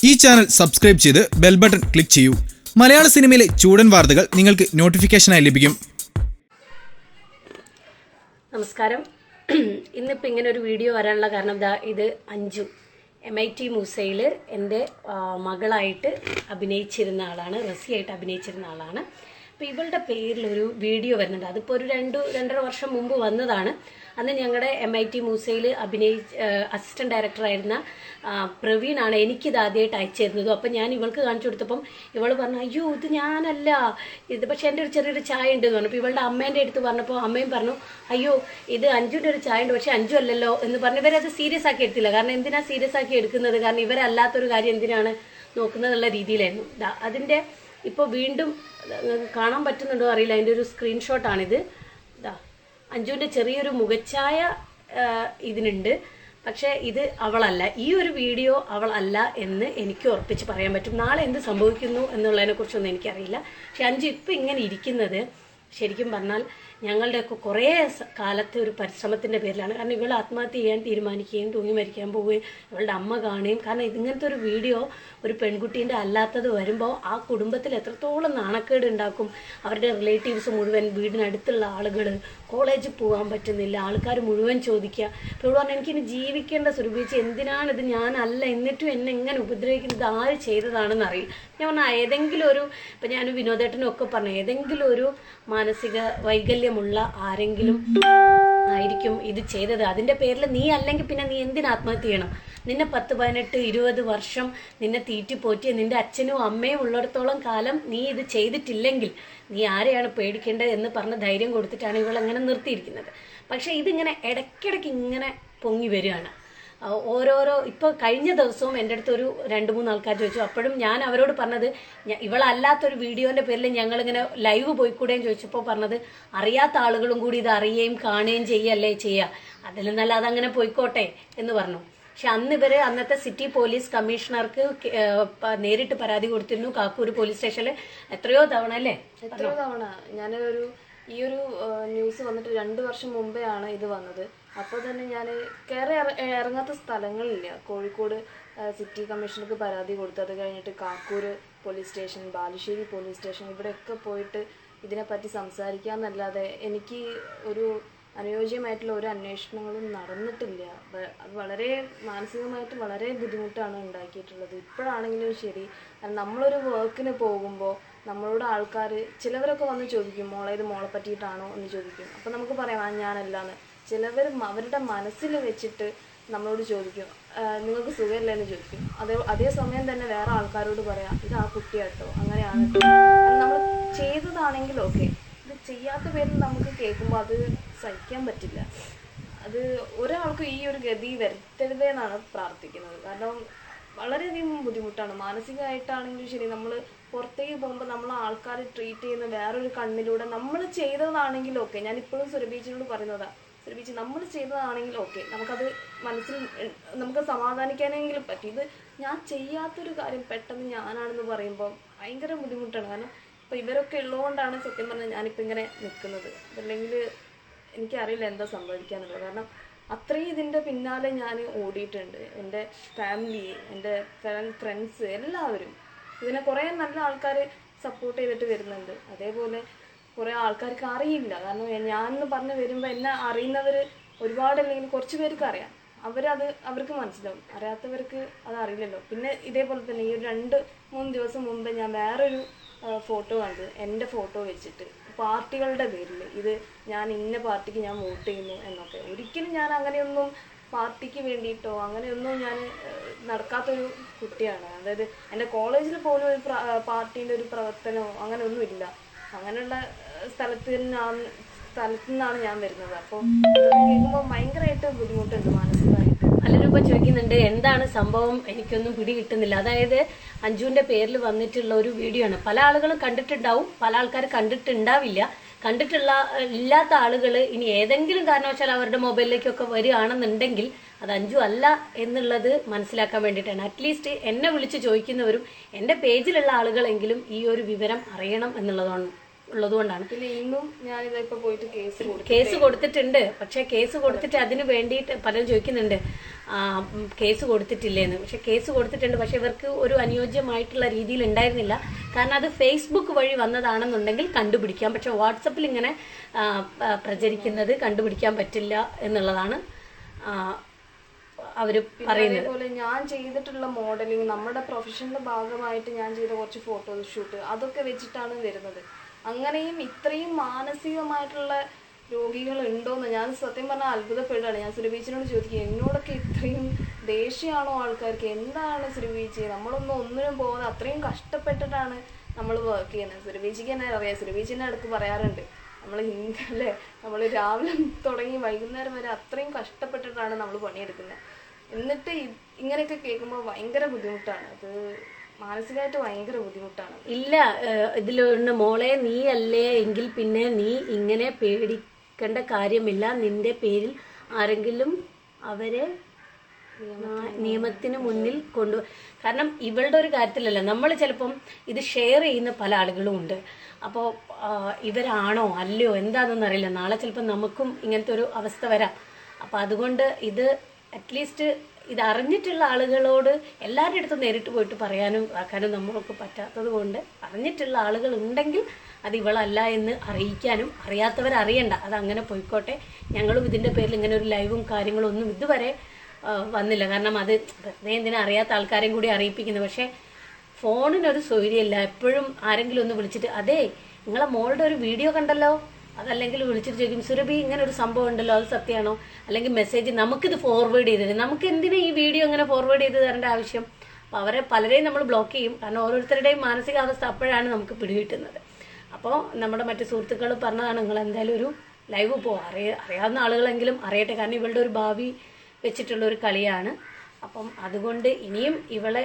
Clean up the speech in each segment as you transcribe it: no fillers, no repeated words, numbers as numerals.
ഈ channel subscribe ചെയ്ത് bell button click ചെയ്യൂ. മലയാള സിനിമയിലെ ചൂടൻ വാർത്തകൾ നിങ്ങൾക്ക് നോട്ടിഫിക്കേഷനായി ലഭിക്കും. നമസ്കാരം. ഇന്നിപ്പോൾ ഇങ്ങനെ ഒരു വീഡിയോ വരാനുള്ള കാരണം ഇത് അഞ്ജു MIT മൂസയിൽ എൻ്റെ മകളായിട്ട് അഭിനയിച്ചിരുന്ന ആളാണ്, റസിയായിട്ട് അഭിനയിച്ചിരുന്ന ആളാണ്. അപ്പോൾ ഇവളുടെ പേരിലൊരു വീഡിയോ വരുന്നുണ്ട്. അതിപ്പോൾ ഒരു 2-2.5 വർഷം മുമ്പ് വന്നതാണ്. അന്ന് ഞങ്ങളുടെ MIT മൂസയിൽ അസിസ്റ്റന്റ് ഡയറക്ടറായിരുന്ന പ്രവീണാണ് എനിക്കിത് ആദ്യമായിട്ട് അയച്ചു തരുന്നതും. അപ്പം ഞാൻ ഇവൾക്ക് കാണിച്ചു കൊടുത്തപ്പം ഇവൾ പറഞ്ഞു, അയ്യോ ഇത് ഞാനല്ല, ഇത് പക്ഷെ എൻ്റെ ഒരു ചെറിയൊരു ചായ ഉണ്ട് എന്ന് പറഞ്ഞു. അപ്പോൾ ഇവളുടെ അമ്മേൻ്റെ അടുത്ത് പറഞ്ഞപ്പോൾ അമ്മയും പറഞ്ഞു, അയ്യോ ഇത് അഞ്ജുവിൻ്റെ ഒരു ചായ ഉണ്ട്, പക്ഷെ അഞ്ജു അല്ലല്ലോ എന്ന് പറഞ്ഞു. ഇവരത് സീരിയസ് ആക്കി എടുത്തില്ല. കാരണം എന്തിനാ സീരിയസ് ആക്കി എടുക്കുന്നത്? കാരണം ഇവരല്ലാത്തൊരു കാര്യം എന്തിനാണ് നോക്കുന്നതെന്നുള്ള രീതിയിലായിരുന്നു. അതിൻ്റെ ഇപ്പോൾ വീണ്ടും കാണാൻ പറ്റുന്നുണ്ടോ അറിയില്ല, അതിൻ്റെ ഒരു സ്ക്രീൻഷോട്ടാണിത്. അഞ്ജുവിൻ്റെ ചെറിയൊരു മുഖച്ഛായ ഇതിനുണ്ട്, പക്ഷേ ഇത് അവളല്ല. ഈ ഒരു വീഡിയോ അവളല്ല എന്ന് എനിക്ക് ഉറപ്പിച്ച് പറയാൻ പറ്റും. നാളെ എന്ത് സംഭവിക്കുന്നു എന്നുള്ളതിനെക്കുറിച്ചൊന്നും എനിക്കറിയില്ല. പക്ഷെ അഞ്ജു ഇപ്പം ഇങ്ങനെ ഇരിക്കുന്നത് ശരിക്കും പറഞ്ഞാൽ ഞങ്ങളുടെയൊക്കെ കുറേ കാലത്തെ ഒരു പരിശ്രമത്തിൻ്റെ പേരിലാണ്. കാരണം ഇവൾ ആത്മഹത്യ ചെയ്യാൻ തീരുമാനിക്കുകയും തൂങ്ങി മരിക്കാൻ പോവുകയും ഇവളുടെ അമ്മ കാണുകയും, കാരണം ഇങ്ങനത്തെ ഒരു വീഡിയോ ഒരു പെൺകുട്ടീൻ്റെ അല്ലാത്തത് വരുമ്പോൾ ആ കുടുംബത്തിൽ എത്രത്തോളം നാണക്കേട് ഉണ്ടാക്കും. അവരുടെ റിലേറ്റീവ്സ് മുഴുവൻ, വീടിനടുത്തുള്ള ആളുകൾ, കോളേജിൽ പോകാൻ പറ്റുന്നില്ല, ആൾക്കാർ മുഴുവൻ ചോദിക്കുക. അപ്പോൾ ഇവിടെ പറഞ്ഞാൽ എനിക്കിനി ജീവിക്കേണ്ട സുരഭിച്ച് എന്തിനാണിത്, ഞാനല്ല, എന്നിട്ടും എന്നെ എങ്ങനെ ഉപദ്രവിക്കുന്നത്, ആര് ചെയ്തതാണെന്ന് അറിയില്ല. ഞാൻ പറഞ്ഞാൽ ഏതെങ്കിലും ഒരു, ഇപ്പം ഞാൻ വിനോദേട്ടനും ഒക്കെ പറഞ്ഞു, ഏതെങ്കിലും ഒരു മാനസിക വൈകല്യമുള്ള ആരെങ്കിലും ആയിരിക്കും ഇത് ചെയ്തത്. അതിൻ്റെ പേരിൽ നീ അല്ലെങ്കിൽ പിന്നെ നീ എന്തിന് ആത്മഹത്യ ചെയ്യണം? നിന്നെ 10, 18, 20 വർഷം നിന്നെ തീറ്റിപ്പോറ്റിയ നിന്റെ അച്ഛനും അമ്മയും ഉള്ളിടത്തോളം കാലം നീ ഇത് ചെയ്തിട്ടില്ലെങ്കിൽ നീ ആരെയാണ് പേടിക്കേണ്ടത് എന്ന് പറഞ്ഞ് ധൈര്യം കൊടുത്തിട്ടാണ് ഇവളങ്ങനെ നിർത്തിയിരിക്കുന്നത്. പക്ഷേ ഇതിങ്ങനെ ഇടയ്ക്കിടയ്ക്ക് ഇങ്ങനെ പൊങ്ങി വരികയാണ്. ഓരോരോ ഇപ്പോൾ കഴിഞ്ഞ ദിവസവും എൻ്റെ അടുത്ത് ഒരു 2-3 ആൾക്കാർ ചോദിച്ചു. അപ്പോഴും ഞാൻ അവരോട് പറഞ്ഞത്, ഇവളല്ലാത്തൊരു വീഡിയോൻ്റെ പേരിൽ ഞങ്ങളിങ്ങനെ ലൈവ് പോയിക്കൂടെയും ചോദിച്ചപ്പോൾ പറഞ്ഞത്, അറിയാത്ത ആളുകളും കൂടി ഇത് അറിയുകയും കാണുകയും ചെയ്യല്ലേ ചെയ്യുക, അതിൽ നല്ല അതങ്ങനെ പോയിക്കോട്ടെ എന്ന് പറഞ്ഞു. പക്ഷെ അന്നത്തെ സിറ്റി പോലീസ് കമ്മീഷണർക്ക് നേരിട്ട് പരാതി കൊടുത്തിരുന്നു. കാക്കൂർ പോലീസ് സ്റ്റേഷനിൽ എത്രയോ തവണ അല്ലേ? എത്രയോ തവണ. ഈ ഒരു ന്യൂസ് വന്നിട്ട് 2 വർഷം മുമ്പേ ആണ് ഇത് വന്നത്. അപ്പോൾ തന്നെ ഞാൻ കയറി ഇറങ്ങാത്ത സ്ഥലങ്ങളില്ല. കോഴിക്കോട് സിറ്റി കമ്മീഷണർക്ക് പരാതി കൊടുത്തു. അത് കഴിഞ്ഞിട്ട് Kakkur police station, Balussery police station, ഇവിടെയൊക്കെ പോയിട്ട് ഇതിനെപ്പറ്റി സംസാരിക്കാമെന്നല്ലാതെ എനിക്ക് ഒരു അനുയോജ്യമായിട്ടുള്ള ഒരു അന്വേഷണങ്ങളും നടന്നിട്ടില്ല. അത് വളരെ മാനസികമായിട്ട് വളരെ ബുദ്ധിമുട്ടാണ് ഉണ്ടാക്കിയിട്ടുള്ളത്. ഇപ്പോഴാണെങ്കിലും ശരി, നമ്മളൊരു വർക്കിന് പോകുമ്പോൾ നമ്മളോട് ആൾക്കാർ ചിലവരൊക്കെ വന്ന് ചോദിക്കും, മോളെ ഇത് മോളെ പറ്റിയിട്ടാണോ എന്ന് ചോദിക്കും. അപ്പോൾ നമുക്ക് പറയാം ഞാനല്ലാന്ന്. ചിലവർ അവരുടെ മനസ്സിൽ വെച്ചിട്ട് നമ്മളോട് ചോദിക്കും, നിങ്ങൾക്ക് സുഖമില്ല എന്ന് ചോദിക്കും. അതേസമയം തന്നെ വേറെ ആൾക്കാരോട് പറയാം, ഇത് ആ കുട്ടിയാട്ടോ, അങ്ങനെയാണ്. നമ്മൾ ചെയ്തതാണെങ്കിൽ ഓക്കെ, ഇത് ചെയ്യാത്ത പേരിൽ നമുക്ക് കേൾക്കുമ്പോൾ അത് സഹിക്കാൻ പറ്റില്ല. അത് ഒരാൾക്കും ഈ ഒരു ഗതി വരുത്തരുതെന്നാണ് പ്രാർത്ഥിക്കുന്നത്. കാരണം വളരെയധികം ബുദ്ധിമുട്ടാണ്. മാനസികമായിട്ടാണെങ്കിലും ശരി, നമ്മൾ പുറത്തേക്ക് പോകുമ്പോൾ നമ്മൾ ആൾക്കാർ ട്രീറ്റ് ചെയ്യുന്ന വേറൊരു കണ്ണിലൂടെ, നമ്മൾ ചെയ്തതാണെങ്കിൽ ഓക്കെ. ഞാൻ ഇപ്പോഴും സുരഭീച്ചിനോട് പറയുന്നതാണ്, സുരഭീച്ചി നമ്മൾ ചെയ്തതാണെങ്കിൽ ഓക്കെ, നമുക്കത് മനസ്സിൽ നമുക്ക് സമാധാനിക്കാനെങ്കിലും പറ്റും. ഇത് ഞാൻ ചെയ്യാത്തൊരു കാര്യം പെട്ടെന്ന് ഞാനാണെന്ന് പറയുമ്പോൾ ഭയങ്കര ബുദ്ധിമുട്ടാണ്. കാരണം ഇപ്പോൾ ഇവരൊക്കെ ഉള്ളതുകൊണ്ടാണ് സത്യം പറഞ്ഞാൽ ഞാനിപ്പോൾ ഇങ്ങനെ നിൽക്കുന്നത്. അതല്ലെങ്കിൽ എനിക്കറിയില്ല എന്താ സംഭവിക്കാന്നുള്ളത്. കാരണം അത്രയും ഇതിൻ്റെ പിന്നാലെ ഞാൻ ഓടിയിട്ടുണ്ട്. എൻ്റെ ഫാമിലി, എൻ്റെ ഫ്രണ്ട്സ് എല്ലാവരും ഇതിനെ കുറേ നല്ല ആൾക്കാർ സപ്പോർട്ട് ചെയ്തിട്ട് വരുന്നുണ്ട്. അതേപോലെ കുറേ ആൾക്കാർക്ക് അറിയില്ല. കാരണം ഞാനെന്ന് പറഞ്ഞ് വരുമ്പോൾ എന്നെ അറിയുന്നവർ ഒരുപാടല്ലെങ്കിൽ കുറച്ച് പേർക്ക് അറിയാം, അവർക്ക് മനസ്സിലാവും. അറിയാത്തവർക്ക് അത് അറിയില്ലല്ലോ. പിന്നെ ഇതേപോലെ തന്നെ ഈ 2-3 ദിവസം മുമ്പ് ഞാൻ വേറൊരു ഫോട്ടോ കണ്ടു, എൻ്റെ ഫോട്ടോ വെച്ചിട്ട് പാർട്ടികളുടെ പേരിൽ ഇത് ഞാൻ ഇന്ന പാർട്ടിക്ക് ഞാൻ വോട്ട് ചെയ്യുന്നു എന്നൊക്കെ. ഒരിക്കലും ഞാൻ അങ്ങനെയൊന്നും പാർട്ടിക്ക് വേണ്ടിയിട്ടോ അങ്ങനെയൊന്നും ഞാൻ നടക്കാത്തൊരു കുട്ടിയാണ്. അതായത് എൻ്റെ കോളേജിൽ പോലും ഒരു പാർട്ടീൻ്റെ ഒരു പ്രവർത്തനമോ അങ്ങനെയൊന്നും ഇല്ല. അങ്ങനെയുള്ള സ്ഥലത്തു നിന്നാണ് ഞാൻ വരുന്നത്. അപ്പോൾ ഇതൊക്കെ കേൾക്കുമ്പോൾ ഭയങ്കരമായിട്ട് ബുദ്ധിമുട്ടുണ്ട് മാനസികമായിട്ട്. പലരും ഇപ്പോൾ ചോദിക്കുന്നുണ്ട് എന്താണ് സംഭവം, എനിക്കൊന്നും പിടി കിട്ടുന്നില്ല. അതായത് അഞ്ജുവിൻ്റെ പേരിൽ വന്നിട്ടുള്ള ഒരു വീഡിയോ ആണ്. പല ആളുകളും കണ്ടിട്ടുണ്ടാവും, പല ആൾക്കാർ കണ്ടിട്ടുണ്ടാവില്ല. ഇല്ലാത്ത ആളുകൾ ഇനി ഏതെങ്കിലും കാരണവശാൽ അവരുടെ മൊബൈലിലേക്കൊക്കെ വരികയാണെന്നുണ്ടെങ്കിൽ അത് അഞ്ജു അല്ല എന്നുള്ളത് മനസ്സിലാക്കാൻ വേണ്ടിയിട്ടാണ്. അറ്റ്ലീസ്റ്റ് എന്നെ വിളിച്ച് ചോദിക്കുന്നവരും എൻ്റെ പേജിലുള്ള ആളുകളെങ്കിലും ഈ ഒരു വിവരം അറിയണം എന്നുള്ളതാണ്. ഉള്ളതുകൊണ്ടാണ്. പിന്നെ ഇന്നും ഞാനിതിപ്പോ പോയിട്ട് കേസ് കൊടുത്തിട്ടുണ്ട്. പക്ഷെ കേസ് കൊടുത്തിട്ട് അതിന് വേണ്ടിയിട്ട് പലരും ചോദിക്കുന്നുണ്ട് കേസ് കൊടുത്തിട്ടില്ലേന്ന്. പക്ഷെ കേസ് കൊടുത്തിട്ടുണ്ട്. പക്ഷെ ഇവർക്ക് ഒരു അനുയോജ്യമായിട്ടുള്ള രീതിയിൽ ഉണ്ടായിരുന്നില്ല. കാരണം അത് ഫേസ്ബുക്ക് വഴി വന്നതാണെന്നുണ്ടെങ്കിൽ കണ്ടുപിടിക്കാം. പക്ഷെ വാട്സപ്പിൽ ഇങ്ങനെ പ്രചരിക്കുന്നത് കണ്ടുപിടിക്കാൻ പറ്റില്ല എന്നുള്ളതാണ് അവര് പറയുന്നത്. അതേപോലെ ഞാൻ ചെയ്തിട്ടുള്ള മോഡലിംഗ്, നമ്മുടെ പ്രൊഫഷന്റെ ഭാഗമായിട്ട് ഞാൻ ചെയ്ത കുറച്ച് ഫോട്ടോഷൂട്ട്, അതൊക്കെ വെച്ചിട്ടാണ് വരുന്നത്. അങ്ങനെയും ഇത്രയും മാനസികമായിട്ടുള്ള രോഗികൾ ഉണ്ടോയെന്ന് ഞാൻ സത്യം പറഞ്ഞാൽ അത്ഭുതപ്പെടുകയാണ്. ഞാൻ സുരഭീച്ചിനോട് ചോദിക്കുക, എന്നോടൊക്കെ ഇത്രയും ദേഷ്യമാണോ ആൾക്കാർക്ക്? എന്താണ് സുരഭീച്ചി, നമ്മളൊന്നും ഒന്നിനും പോകാതെ അത്രയും കഷ്ടപ്പെട്ടിട്ടാണ് നമ്മൾ വർക്ക് ചെയ്യുന്നത്. സുരഭീച്ചിക്ക് തന്നെ അറിയാം, സുരഭീച്ചി തന്നെ അടുത്ത് പറയാറുണ്ട്, നമ്മൾ അല്ലേ, നമ്മൾ രാവിലെ തുടങ്ങി വൈകുന്നേരം വരെ അത്രയും കഷ്ടപ്പെട്ടിട്ടാണ് നമ്മൾ പണിയെടുക്കുന്നത്. എന്നിട്ട് ഇങ്ങനെയൊക്കെ കേൾക്കുമ്പോൾ ഭയങ്കര ബുദ്ധിമുട്ടാണ്. അത് മാനസികമായിട്ട് ഭയങ്കര ബുദ്ധിമുട്ടാണ്. ഇല്ല, ഇതിലൊന്ന് മോളെ, നീ അല്ലേ എങ്കിൽ പിന്നെ നീ ഇങ്ങനെ പേടിക്കേണ്ട കാര്യമില്ല. നിന്റെ പേരിൽ ആരെങ്കിലും അവരെ നിയമത്തിന് മുന്നിൽ കാരണം ഇവളുടെ ഒരു കാര്യത്തിലല്ല, നമ്മൾ ചിലപ്പം ഇത് ഷെയർ ചെയ്യുന്ന പല ആളുകളും ഉണ്ട്. അപ്പോൾ ഇവരാണോ അല്ലയോ എന്താണെന്നൊന്നും അറിയില്ല. നാളെ ചിലപ്പോൾ നമുക്കും ഇങ്ങനത്തെ ഒരു അവസ്ഥ വരാം. അപ്പോൾ അതുകൊണ്ട് ഇത് അറ്റ്ലീസ്റ്റ് ഇത് അറിഞ്ഞിട്ടുള്ള ആളുകളോട് എല്ലാവരുടെ അടുത്തും നേരിട്ട് പോയിട്ട് പറയാനും ആക്കാനും നമ്മൾക്ക് പറ്റാത്തത് കൊണ്ട് അറിഞ്ഞിട്ടുള്ള ആളുകൾ ഉണ്ടെങ്കിൽ അത് ഇവളല്ല എന്ന് അറിയിക്കാനും, അറിയാത്തവരറിയണ്ട, അതങ്ങനെ പോയിക്കോട്ടെ. ഞങ്ങളും ഇതിൻ്റെ പേരിൽ ഇങ്ങനെ ഒരു ലൈവും കാര്യങ്ങളും ഒന്നും ഇതുവരെ വന്നില്ല. കാരണം അത് വെറുതെ എന്തിനാ അറിയാത്ത ആൾക്കാരെയും കൂടി അറിയിപ്പിക്കുന്നത്. പക്ഷേ ഫോണിനൊരു സൗകര്യമില്ല. എപ്പോഴും ആരെങ്കിലും ഒന്ന് വിളിച്ചിട്ട്, അതേ നിങ്ങളെ മോളുടെ ഒരു വീഡിയോ കണ്ടല്ലോ, അതല്ലെങ്കിൽ വിളിച്ചിട്ട് ചോദിക്കും, സുരഭി ഇങ്ങനെ ഒരു സംഭവം ഉണ്ടല്ലോ, അത് സത്യമാണോ? അല്ലെങ്കിൽ മെസ്സേജ് നമുക്കിത് ഫോർവേഡ് ചെയ്തിട്ട്, നമുക്ക് എന്തിനാ ഈ വീഡിയോ ഇങ്ങനെ ഫോർവേഡ് ചെയ്ത് തരേണ്ട ആവശ്യം? അപ്പോൾ അവരെ പലരെയും നമ്മൾ ബ്ലോക്ക് ചെയ്യും. കാരണം ഓരോരുത്തരുടെയും മാനസികാവസ്ഥ അപ്പോഴാണ് നമുക്ക് പിടികിട്ടുന്നത്. അപ്പോൾ നമ്മുടെ മറ്റു സുഹൃത്തുക്കൾ പറഞ്ഞതാണ്, നിങ്ങൾ എന്തായാലും ഒരു ലൈവ് അറിയാവുന്ന ആളുകളെങ്കിലും അറിയട്ടെ. കാരണം ഇവളുടെ ഒരു ഭാവി വെച്ചിട്ടുള്ള ഒരു കളിയാണ്. അപ്പം അതുകൊണ്ട് ഇനിയും ഇവളെ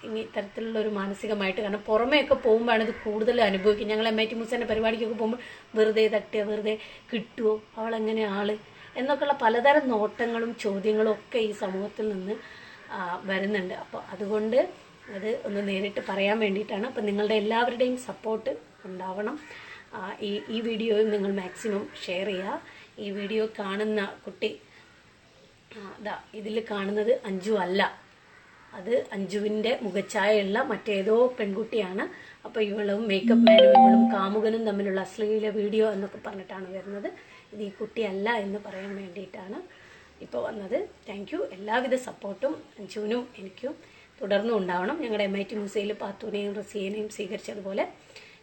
ഇനി തരത്തിലുള്ള ഒരു മാനസികമായിട്ട്, കാരണം പുറമേയൊക്കെ പോകുമ്പോഴാണ് ഇത് കൂടുതൽ അനുഭവിക്കും. ഞങ്ങൾ MIT മൂസേൻ്റെ പരിപാടിക്കൊക്കെ പോകുമ്പോൾ വെറുതെ തട്ടുക, വെറുതെ കിട്ടുമോ, അവളെങ്ങനെ ആള് എന്നൊക്കെയുള്ള പലതരം നോട്ടങ്ങളും ചോദ്യങ്ങളും ഒക്കെ ഈ സമൂഹത്തിൽ നിന്ന് വരുന്നുണ്ട്. അപ്പോൾ അതുകൊണ്ട് അത് ഒന്ന് നേരിട്ട് പറയാൻ വേണ്ടിയിട്ടാണ്. അപ്പം നിങ്ങളുടെ എല്ലാവരുടെയും സപ്പോർട്ട് ഉണ്ടാവണം. ഈ വീഡിയോയും നിങ്ങൾ മാക്സിമം ഷെയർ ചെയ്യുക. ഈ വീഡിയോ കാണുന്ന കുട്ടി ഇതിൽ കാണുന്നത് അഞ്ജു അല്ല, അത് അഞ്ജുവിൻ്റെ മുഖഛായയുള്ള മറ്റേതോ പെൺകുട്ടിയാണ്. അപ്പോൾ ഇവളും മേക്കപ്പ് മാനും ഇവളും കാമുകനും തമ്മിലുള്ള അശ്ലീല വീഡിയോ എന്നൊക്കെ പറഞ്ഞിട്ടാണ് വരുന്നത്. ഇത് ഈ കുട്ടിയല്ല എന്ന് പറയാൻ വേണ്ടിയിട്ടാണ് ഇപ്പോൾ വന്നത്. Thank you. എല്ലാവിധ സപ്പോർട്ടും അഞ്ജുവിനും എനിക്കും തുടർന്നും ഉണ്ടാവണം. ഞങ്ങളുടെ MIT മൂസയിൽ പാത്തൂനെയും റസിയനെയും സ്വീകരിച്ചതുപോലെ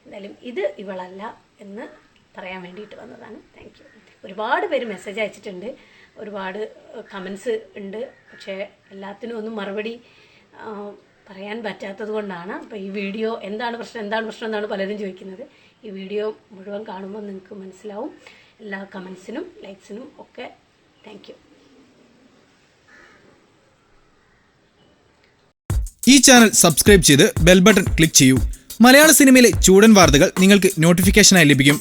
എന്തായാലും ഇത് ഇവളല്ല എന്ന് പറയാൻ വേണ്ടിയിട്ട് വന്നതാണ്. Thank you. ഒരുപാട് പേര് മെസ്സേജ് അയച്ചിട്ടുണ്ട്, ഒരുപാട് കമൻസ് ഉണ്ട്. പക്ഷേ എല്ലാത്തിനും ഒന്നും മറുപടി പറയാൻ പറ്റാത്തത് കൊണ്ടാണ്. അപ്പോൾ ഈ വീഡിയോ എന്താണ് പ്രശ്നം എന്നാണ് പലരും ചോദിക്കുന്നത്. ഈ വീഡിയോ മുഴുവൻ കാണുമ്പോൾ നിങ്ങൾക്ക് മനസ്സിലാവും. എല്ലാ കമൻസിനും ലൈക്സിനും ഒക്കെ താങ്ക് യു. ഈ ചാനൽ സബ്സ്ക്രൈബ് ചെയ്ത് ബെൽ ബട്ടൺ ക്ലിക്ക് ചെയ്യൂ. മലയാള സിനിമയിലെ ചൂടൻ വാർത്തകൾ നിങ്ങൾക്ക് നോട്ടിഫിക്കേഷനായി ലഭിക്കും.